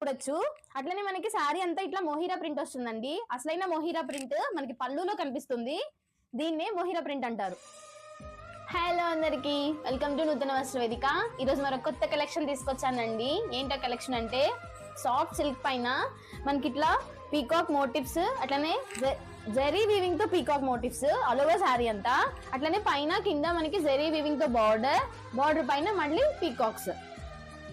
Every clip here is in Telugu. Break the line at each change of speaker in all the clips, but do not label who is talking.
చూడొచ్చు. అట్లనే మనకి శారీ అంతా ఇట్లా మొహీరా ప్రింట్ వస్తుందండి. అసలైన మొహీరా ప్రింట్ మనకి పళ్ళులో కనిపిస్తుంది. దీన్నే మొహీరా ప్రింట్ అంటారు. హలో అందరికి, వెల్కమ్ టు నూతన వస్త్ర వేదిక. ఈరోజు మరొక కొత్త కలెక్షన్ తీసుకొచ్చానండి. ఏంటో కలెక్షన్ అంటే సాఫ్ట్ సిల్క్ పైన మనకి ఇట్లా పీకాక్ మోటివ్స్, అట్లనే జెరీ వీవింగ్ తో peacock motifs all over sari అంతా. అట్లనే పైన కింద మనకి జెరీ వీవింగ్ తో బార్డర్ పైన మళ్ళీ పీకాక్స్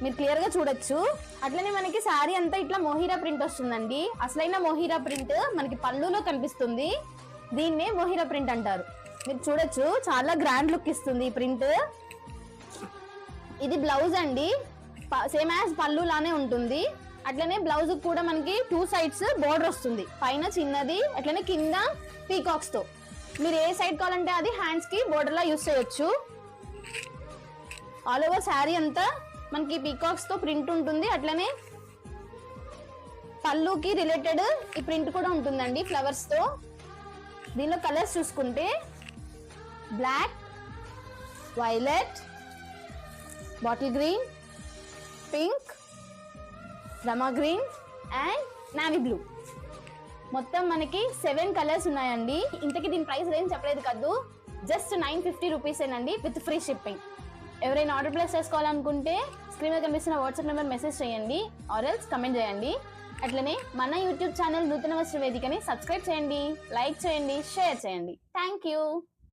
మీరు క్లియర్ గా చూడొచ్చు. అట్లనే మనకి శారీ అంతా ఇట్లా మొహీరా ప్రింట్ వస్తుందండి. అసలైన మొహీరా ప్రింట్ మనకి పళ్ళులో కనిపిస్తుంది. దీన్నే మొహీరా ప్రింట్ అంటారు. మీరు చూడొచ్చు, చాలా గ్రాండ్ లుక్ ఇస్తుంది ఈ ప్రింట్. ఇది బ్లౌజ్ అండి, సేమ్ యాజ్ పళ్ళు లానే ఉంటుంది. అట్లనే బ్లౌజ్ కూడా మనకి 2 సైడ్స్ బోర్డర్ వస్తుంది. పైన చిన్నది, అట్లనే కింద పీకాక్స్ తో. మీరు ఏ సైడ్ కావాలంటే అది హ్యాండ్స్ కి బోర్డర్ లా యూస్ చేయొచ్చు. ఆల్ ఓవర్ శారీ అంతా మనకి పీకాక్స్ తో ప్రింట్ ఉంటుంది. అట్లనే పళ్ళుకి రిలేటెడ్ ఈ ప్రింట్ కూడా ఉంటుందండి ఫ్లవర్స్ తో. దీనిలో కలర్స్ చూసుకుంటే black, violet, bottle green, pink, rama green and navy blue. మొత్తం మనకి 7 కలర్స్ ఉన్నాయండి. ఇంతకీ దీని ప్రైస్ రేంజ్ చెప్పలేదు కాదు, జస్ట్ 950 రూపీసేనండి విత్ ఫ్రీ షిప్పింగ్. ఎవరైనా ఆర్డర్ ప్లేస్ చేసుకోవాలనుకుంటే స్క్రీన్ మీద కనిపిస్తున్న వాట్సాప్ నెంబర్ మెసేజ్ చేయండి, ఆర్ ఎల్స్ కమెంట్ చేయండి. అట్లనే మన యూట్యూబ్ ఛానల్ నూతన వస్త్ర వేదికని సబ్స్క్రైబ్ చేయండి, లైక్ చేయండి, షేర్ చేయండి. Thank you.